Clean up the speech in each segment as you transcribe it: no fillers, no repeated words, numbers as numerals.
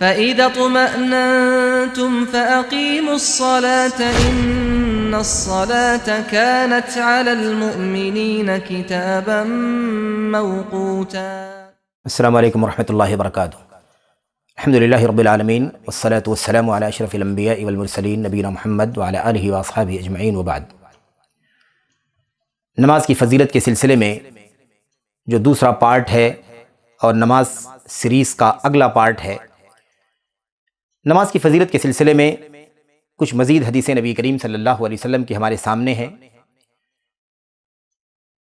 فَإِذَا اطْمَأْنَنْتُمْ فَأَقِيمُوا الصَّلَاةَ إِنَّ الصَّلَاةَ كَانَتْ عَلَى الْمُؤْمِنِينَ كِتَابًا مَوْقُوتًا۔ السلام علیکم ورحمۃ اللہ وبرکاتہ۔ الحمدللہ رب العالمین والصلاة والسلام علی اشرف الانبیاء والمرسلین نبینا محمد وعلی آلہ واصحابہ اجمعین وبعد۔ نماز کی فضیلت کے سلسلے میں جو دوسرا پارٹ ہے اور نماز سیریز کا اگلا پارٹ ہے، نماز کی فضیلت کے سلسلے میں کچھ مزید حدیثیں نبی کریم صلی اللہ علیہ وسلم کے ہمارے سامنے ہیں،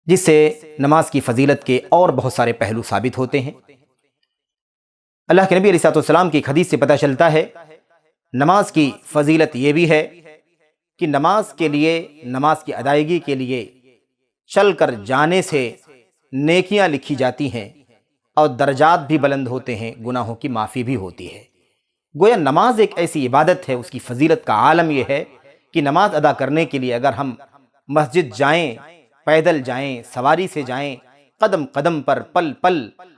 جس سے نماز کی فضیلت کے اور بہت سارے پہلو ثابت ہوتے ہیں۔ اللہ کے نبی علیہ الصلوۃ والسلام کی ایک حدیث سے پتہ چلتا ہے نماز کی فضیلت یہ بھی ہے کہ نماز کے لیے، نماز کی ادائیگی کے لیے چل کر جانے سے نیکیاں لکھی جاتی ہیں اور درجات بھی بلند ہوتے ہیں، گناہوں کی معافی بھی ہوتی ہے۔ گویا نماز ایک ایسی عبادت ہے، اس کی فضیلت کا عالم یہ ہے کہ نماز ادا کرنے کے لیے اگر ہم مسجد جائیں، پیدل جائیں، سواری سے جائیں، قدم قدم پر، پل پل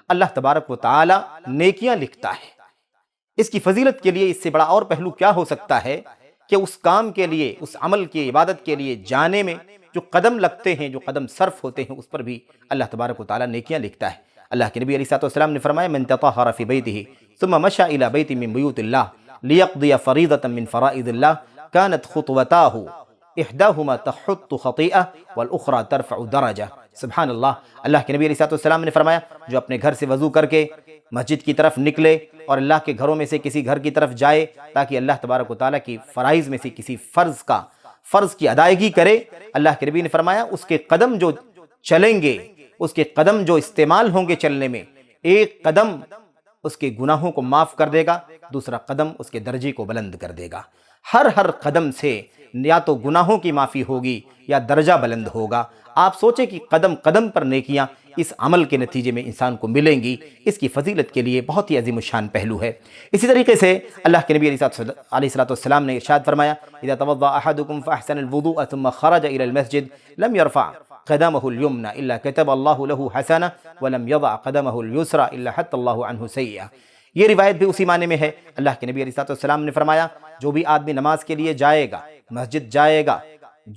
اللہ تبارک و تعالی نیکیاں لکھتا ہے۔ اس کی فضیلت کے لیے اس سے بڑا اور پہلو کیا ہو سکتا ہے کہ اس کام کے لیے، اس عمل کی عبادت کے لیے جانے میں جو قدم لگتے ہیں، جو قدم صرف ہوتے ہیں، اس پر بھی اللہ تبارک و تعالی نیکیاں لکھتا ہے۔ اللہ کے نبی علیہ الصلوۃ والسلام نے فرمایا من تطہر فی بیتہ ثم مشى الی بیت من بیوت اللہ لیقضی فریضۃ من فرائض اللہ کانت خطوتاہ احداہما تحط خطیئہ والاخرى ترفع درجہ۔ سبحان اللہ۔ اللہ کے نبی علیہ الصلوۃ والسلام نے فرمایا جو اپنے گھر سے وضو کر کے مسجد کی طرف نکلے اور اللہ کے گھروں میں سے کسی گھر کی طرف جائے تاکہ اللہ تبارک و تعالیٰ کی فرائض میں سے کسی فرض کی ادائیگی کرے، اللہ کے نبی نے فرمایا اس کے قدم جو چلیں گے، اس کے قدم جو استعمال ہوں گے چلنے میں، ایک قدم اس کے گناہوں کو معاف کر دے گا، دوسرا قدم اس کے درجے کو بلند کر دے گا۔ ہر قدم سے یا تو گناہوں کی معافی ہوگی یا درجہ بلند ہوگا۔ آپ سوچیں کہ قدم قدم پر نیکیاں اس عمل کے نتیجے میں انسان کو ملیں گی۔ اس کی فضیلت کے لیے بہت ہی عظیم الشان پہلو ہے۔ اسی طریقے سے اللہ کے نبی علیہ الصلوۃ والسلام نے ارشاد فرمایا اذا توضأ احدكم فاحسن الوضوء ثم خرج الى المسجد لم يرفع قدمه اليمنى الا كتب الله له حسنة ولم يضع قدمه اليسرى الا حط الله عنه سيئة۔ یہ روایت بھی اسی معنی میں ہے۔ اللہ کے نبی علیہ الصلوۃ والسلام نے فرمایا جو بھی آدمی نماز کے لیے جائے گا، مسجد جائے گا،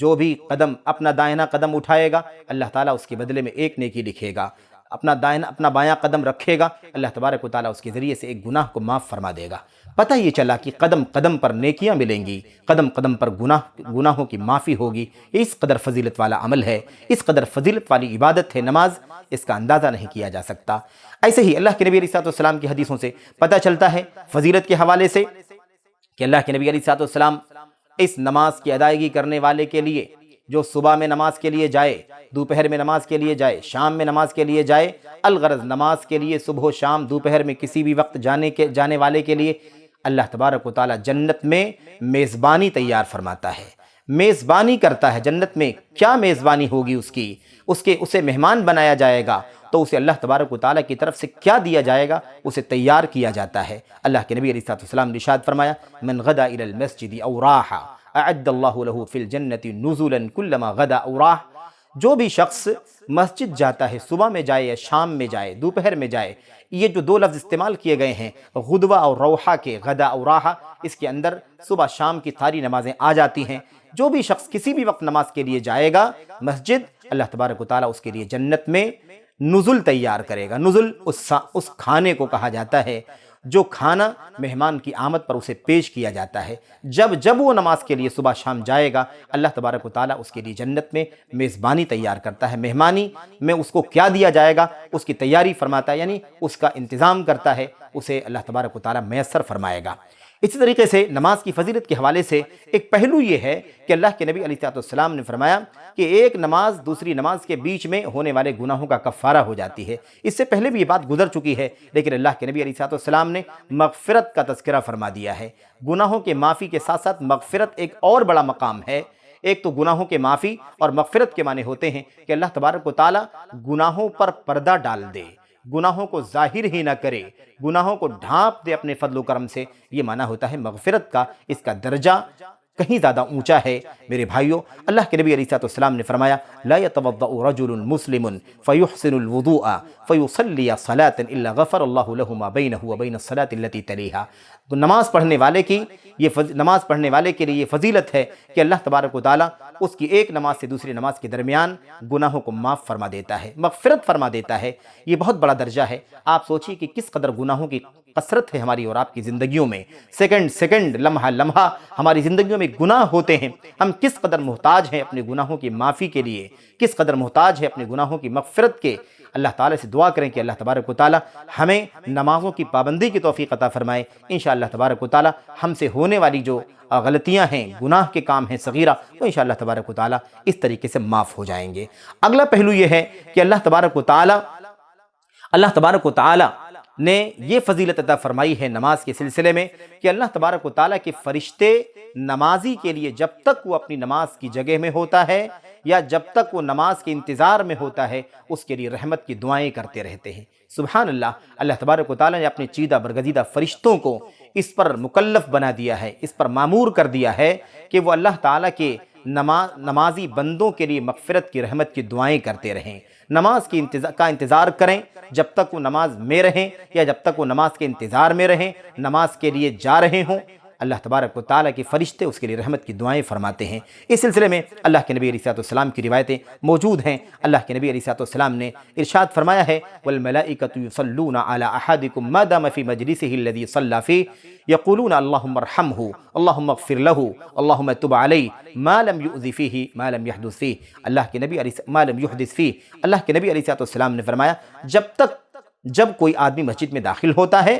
جو بھی قدم اپنا دائنا قدم اٹھائے گا، اللہ تعالیٰ اس کے بدلے میں ایک نیکی لکھے گا۔ اپنا بایاں قدم رکھے گا، اللہ تبارک و تعالیٰ اس کے ذریعے سے ایک گناہ کو معاف فرما دے گا۔ پتہ یہ چلا کہ قدم قدم پر نیکیاں ملیں گی، قدم قدم پر گناہوں کی معافی ہوگی۔ یہ اس قدر فضیلت والا عمل ہے، اس قدر فضیلت والی عبادت ہے نماز، اس کا اندازہ نہیں کیا جا سکتا۔ ایسے ہی اللہ کے نبی علیہ الصلوۃ والسلام کی حدیثوں سے پتہ چلتا ہے فضیلت کے حوالے سے کہ اللہ کے نبی علیہ الصلوۃ والسلام اس نماز کی ادائیگی کرنے والے کے لیے جو صبح میں نماز کے لیے جائے، دوپہر میں نماز کے لیے جائے، شام میں نماز کے لیے جائے، الغرض نماز کے لیے صبح و شام دوپہر میں کسی بھی وقت جانے والے کے لیے اللہ تبارک و تعالیٰ جنت میں میزبانی تیار فرماتا ہے، میزبانی کرتا ہے۔ جنت میں کیا میزبانی ہوگی اسے مہمان بنایا جائے گا تو اسے اللہ تبارک و تعالیٰ کی طرف سے کیا دیا جائے گا، اسے تیار کیا جاتا ہے۔ اللہ کے نبی علیہ الصلوۃ والسلام نے ارشاد فرمایا من غدا الى المسجد او راح اعد اللہ له فی الجنۃ نزلا کلما غدا او راح۔ جو بھی شخص مسجد جاتا ہے، صبح میں جائے یا شام میں جائے، دوپہر میں جائے، یہ جو دو لفظ استعمال کیے گئے ہیں غدوہ اور روحہ کے، غدا اور راحہ، اس کے اندر صبح شام کی ساری نمازیں آ جاتی ہیں۔ جو بھی شخص کسی بھی وقت نماز کے لیے جائے گا مسجد، اللہ تبارک و تعالیٰ اس کے لیے جنت میں نزل تیار کرے گا۔ نزل اس کھانے کو کہا جاتا ہے جو کھانا مہمان کی آمد پر اسے پیش کیا جاتا ہے۔ جب وہ نماز کے لیے صبح شام جائے گا، اللہ تبارک و تعالیٰ اس کے لیے جنت میں میزبانی تیار کرتا ہے۔ مہمانی میں اس کو کیا دیا جائے گا اس کی تیاری فرماتا ہے، یعنی اس کا انتظام کرتا ہے، اسے اللہ تبارک و تعالیٰ میسر فرمائے گا۔ اسی طریقے سے نماز کی فضیلت کے حوالے سے ایک پہلو یہ ہے کہ اللہ کے نبی علیہ الصلوۃ والسلام نے فرمایا کہ ایک نماز دوسری نماز کے بیچ میں ہونے والے گناہوں کا کفارہ ہو جاتی ہے۔ اس سے پہلے بھی یہ بات گزر چکی ہے، لیکن اللہ کے نبی علیہ الصلوۃ والسلام نے مغفرت کا تذکرہ فرما دیا ہے۔ گناہوں کے معافی کے ساتھ ساتھ مغفرت ایک اور بڑا مقام ہے۔ ایک تو گناہوں کے معافی اور مغفرت کے معنی ہوتے ہیں کہ اللہ تبارک و تعالیٰ گناہوں پر پردہ ڈال دے، گناہوں کو ظاہر ہی نہ کرے، گناہوں کو ڈھانپ دے اپنے فضل و کرم سے۔ یہ معنی ہوتا ہے مغفرت کا۔ اس کا درجہ کہیں زیادہ اونچا ہے۔ میرے بھائیوں، اللہ کے نبی علیہ السلام نے فرمایا لا يتوضأ رجل مسلم فيحسن الوضوء فيصلي صلاة الا غفر الله له ما بينه وبين الصلاة التي تليها۔ تو نماز پڑھنے والے کے لیے یہ فضیلت ہے کہ اللہ تبارک و تعالیٰ اس کی ایک نماز سے دوسری نماز کے درمیان گناہوں کو معاف فرما دیتا ہے، مغفرت فرما دیتا ہے۔ یہ بہت بڑا درجہ ہے۔ آپ سوچئے کہ کس قدر گناہوں کی کثرت ہے ہماری اور آپ کی زندگیوں میں، سیکنڈ سیکنڈ، لمحہ لمحہ ہماری زندگیوں میں گناہ ہوتے ہیں۔ ہم کس قدر محتاج ہیں اپنے گناہوں کی معافی کے لیے، کس قدر محتاج ہے اپنے گناہوں کی مغفرت کے۔ اللہ تعالیٰ سے دعا کریں کہ اللہ تبارک و تعالیٰ ہمیں نمازوں کی پابندی کی توفیق عطا فرمائے۔ انشاءاللہ تبارک و تعالیٰ ہم سے ہونے والی جو غلطیاں ہیں، گناہ کے کام ہیں صغیرہ، وہ انشاءاللہ تبارک و تعالیٰ اس طریقے سے معاف ہو جائیں گے۔ اگلا پہلو یہ ہے کہ اللہ تبارک و تعالیٰ نے یہ فضیلت عطا فرمائی ہے نماز کے سلسلے میں کہ اللہ تبارک و تعالیٰ کے فرشتے نمازی کے لیے جب تک وہ اپنی نماز کی جگہ میں ہوتا ہے یا جب تک وہ نماز کے انتظار میں ہوتا ہے، اس کے لیے رحمت کی دعائیں کرتے رہتے ہیں۔ سبحان اللہ، اللہ تبارک و تعالیٰ نے اپنے چیدہ برگزیدہ فرشتوں کو اس پر مکلف بنا دیا ہے، اس پر مامور کر دیا ہے کہ وہ اللہ تعالیٰ کے نمازی بندوں کے لیے مغفرت کی رحمت کی دعائیں کرتے رہیں، نماز کا انتظار کریں جب تک وہ نماز میں رہیں یا جب تک وہ نماز کے انتظار میں رہیں، نماز کے لیے جا رہے ہوں، اللہ تبارک و تعالیٰ کے فرشتے اس کے لیے رحمت کی دعائیں فرماتے ہیں۔ اس سلسلے میں اللہ کے نبی علیہ السلام کی روایتیں موجود ہیں۔ اللہ کے نبی علیہ السلام نے ارشاد فرمایا ہے والملائکۃ یصلون علی احدکم ما دام فی مجلسہ الذی صلی فیہ یقولون اللہم ارحمہ اللہم اغفر لہ اللہم تب علیہ ما لم یؤذ فیہ ما لم یحدث فیہ۔ اللہ کے نبی علیہ السلام نے فرمایا جب کوئی آدمی مسجد میں داخل ہوتا ہے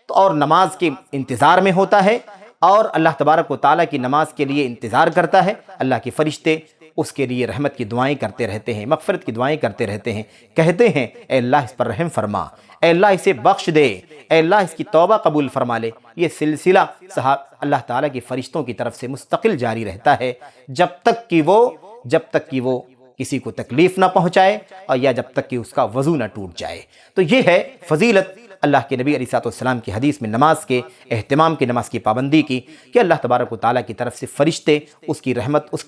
اور نماز کے انتظار میں ہوتا ہے اور اللہ تبارک و تعالیٰ کی نماز کے لیے انتظار کرتا ہے، اللہ کے فرشتے اس کے لیے رحمت کی دعائیں کرتے رہتے ہیں، مغفرت کی دعائیں کرتے رہتے ہیں، کہتے ہیں اے اللہ اس پر رحم فرما، اے اللہ اسے بخش دے، اے اللہ اس کی توبہ قبول فرما لے۔ یہ سلسلہ اللہ تعالیٰ کے فرشتوں کی طرف سے مستقل جاری رہتا ہے جب تک کہ وہ کسی کو تکلیف نہ پہنچائے اور یا جب تک کہ اس کا وضو نہ ٹوٹ جائے۔ تو یہ ہے فضیلت اللہ کے نبی علیہ السلام کی حدیث میں نماز کے اہتمام کی، نماز کی پابندی کی، کہ اللہ تبارک و تعالیٰ کی طرف سے فرشتے اس کے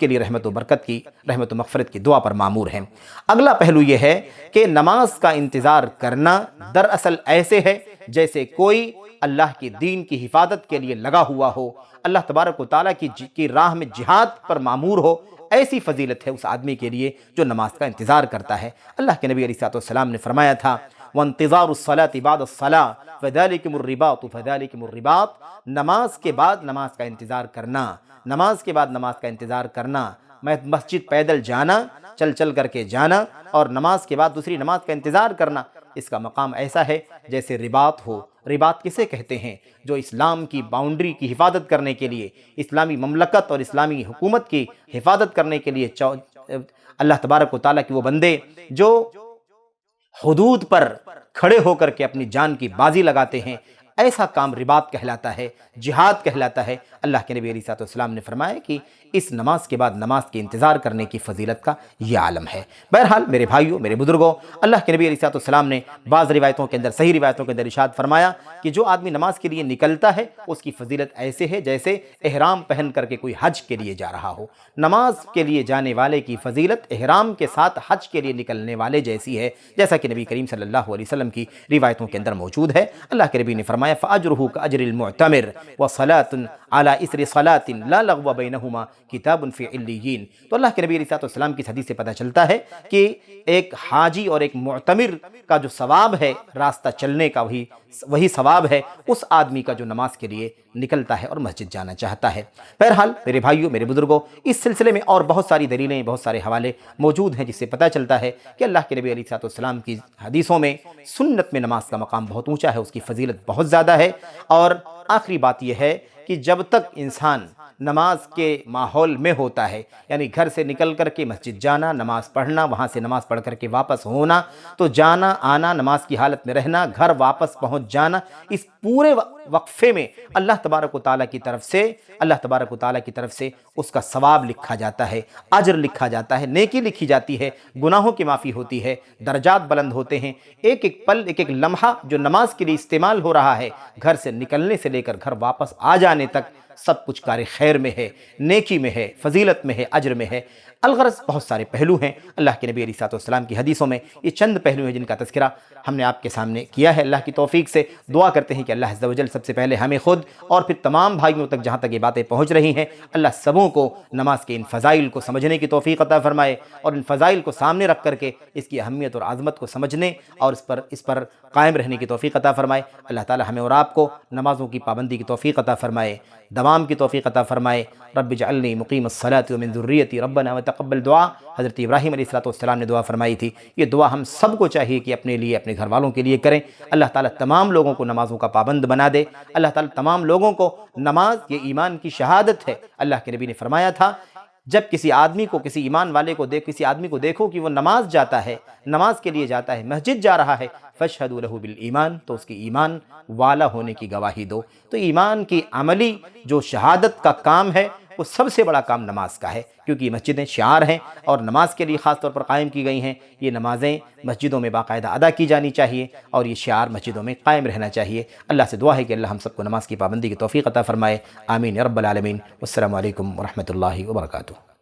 لیے رحمت و برکت کی، رحمت و مغفرت کی دعا پر مامور ہیں۔ اگلا پہلو یہ ہے کہ نماز کا انتظار کرنا دراصل ایسے ہے جیسے کوئی اللہ کے دین کی حفاظت کے لیے لگا ہوا ہو، اللہ تبارک و تعالیٰ کی راہ میں جہاد پر مامور ہو۔ ایسی فضیلت ہے اس آدمی کے لیے جو نماز کا انتظار کرتا ہے۔ اللہ کے نبی علیہ السلام نے فرمایا تھا وانتظار الصلاة بعد الصلاة فذلكم الرباط، نماز کے بعد نماز کا انتظار کرنا، نماز کے بعد نماز کا انتظار کرنا، مسجد پیدل جانا، چل کر کے جانا اور نماز کے بعد دوسری نماز کا انتظار کرنا، اس کا مقام ایسا ہے جیسے رباط ہو۔ رباط کسے کہتے ہیں؟ جو اسلام کی باؤنڈری کی حفاظت کرنے کے لیے، اسلامی مملکت اور اسلامی حکومت کی حفاظت کرنے کے لیے اللہ تبارک و تعالیٰ کے وہ بندے جو حدود پر کھڑے ہو کر کے اپنی جان کی بازی لگاتے ہیں، ایسا کام رباط کہلاتا ہے، جہاد کہلاتا ہے۔ اللہ کے نبی علیہ السلام نے فرمایا کہ اس نماز کے بعد نماز کے انتظار کرنے کی فضیلت کا یہ عالم ہے۔ بہرحال میرے بھائیوں، میرے بزرگوں، اللہ کے نبی علیہ السلام نے بعض روایتوں کے اندر، صحیح روایتوں کے اندر ارشاد فرمایا کہ جو آدمی نماز کے لیے نکلتا ہے اس کی فضیلت ایسے ہے جیسے احرام پہن کر کے کوئی حج کے لیے جا رہا ہو۔ نماز کے لیے جانے والے کی فضیلت احرام کے ساتھ حج کے لیے نکلنے والے جیسی ہے، جیسا کہ نبی کریم صلی اللہ علیہ وسلم کی روایتوں کے اندر موجود ہے۔ اللہ کے نبی نے فرمایا فَأَجْرُهُ كَأَجْرِ الْمُعْتَمِرِ وَصَلَاةٌ عَلَى إِثْرِ صَلَاةٍ لَا لَغْوَ بَيْنَهُمَا كِتَابٌ فِي عِلِّيِّينَ۔ تو اللہ کے نبی علیہ السلام کی حدیث سے پتہ چلتا ہے کہ ایک حاجی اور ایک معتمر کا جو ثواب ہے راستہ چلنے کا، وہی ثواب ہے اس آدمی کا جو نماز کے لیے نکلتا ہے اور مسجد جانا چاہتا ہے۔ بہرحال میرے بھائیوں، میرے بزرگوں، اس سلسلے میں اور بہت ساری دلیلیں، بہت سارے حوالے موجود ہیں جس سے پتہ چلتا ہے کہ اللہ کے نبی علیہ السلام کی حدیثوں میں سنت میں نماز کا مقام بہت اونچا ہے، اس کی فضیلت بہت زیادہ ہے۔ اور آخری بات یہ ہے کہ جب تک انسان نماز کے ماحول میں ہوتا ہے، یعنی گھر سے نکل کر کے مسجد جانا، نماز پڑھنا، وہاں سے نماز پڑھ کر کے واپس ہونا، تو جانا آنا، نماز کی حالت میں رہنا، گھر واپس پہنچ جانا، اس پورے وقفے میں اللہ تبارک و تعالیٰ کی طرف سے اس کا ثواب لکھا جاتا ہے، اجر لکھا جاتا ہے، نیکی لکھی جاتی ہے، گناہوں کی معافی ہوتی ہے، درجات بلند ہوتے ہیں۔ ایک ایک پل، ایک ایک لمحہ جو نماز کے لیے استعمال ہو رہا ہے، گھر سے نکلنے سے لے کر گھر واپس آ جانے تک سب کچھ کار خیر میں ہے، نیکی میں ہے، فضیلت میں ہے، اجر میں ہے۔ الغرض بہت سارے پہلو ہیں۔ اللہ کے نبی علیہ الصلوۃ والسلام کی حدیثوں میں یہ چند پہلو ہیں جن کا تذکرہ ہم نے آپ کے سامنے کیا ہے۔ اللہ کی توفیق سے دعا کرتے ہیں کہ اللہ عز و جل سب سے پہلے ہمیں خود اور پھر تمام بھائیوں تک جہاں تک یہ باتیں پہنچ رہی ہیں، اللہ سبوں کو نماز کے ان فضائل کو سمجھنے کی توفیق عطا فرمائے اور ان فضائل کو سامنے رکھ کر کے اس کی اہمیت اور عظمت کو سمجھنے اور اس پر قائم رہنے کی توفیق عطا فرمائے۔ اللہ تعالی ہمیں اور آپ کو نمازوں کی پابندی کی توفیق عطا فرمائے، دوام کی توفیق عطا فرمائے۔ رب اجعلنی مقیم الصلاۃ ومن ذریتی ربنا وتقبل دعا، حضرت ابراہیم علیہ السلام نے دعا فرمائی تھی۔ یہ دعا ہم سب کو چاہیے کہ اپنے لیے، اپنے گھر والوں کے لیے کریں۔ اللہ تعالیٰ تمام لوگوں کو نمازوں کا پابند بنا دے۔ اللہ تعالیٰ تمام لوگوں کو، نماز یہ ایمان کی شہادت ہے۔ اللہ کے نبی نے فرمایا تھا جب کسی آدمی کو، کسی ایمان والے کو کسی آدمی کو دیکھو کہ وہ نماز جاتا ہے، نماز کے لیے جاتا ہے، مسجد جا رہا ہے، فاشہدوا لہ بالایمان، تو اس کی ایمان والا ہونے کی گواہی دو۔ تو ایمان کی عملی جو شہادت کا کام ہے وہ سب سے بڑا کام نماز کا ہے، کیونکہ یہ مسجدیں شعار ہیں اور نماز کے لیے خاص طور پر قائم کی گئی ہیں۔ یہ نمازیں مسجدوں میں باقاعدہ ادا کی جانی چاہیے اور یہ شعار مسجدوں میں قائم رہنا چاہیے۔ اللہ سے دعا ہے کہ اللہ ہم سب کو نماز کی پابندی کی توفیق عطا فرمائے۔ آمین یا رب العالمین۔ والسلام علیکم ورحمۃ اللہ وبرکاتہ۔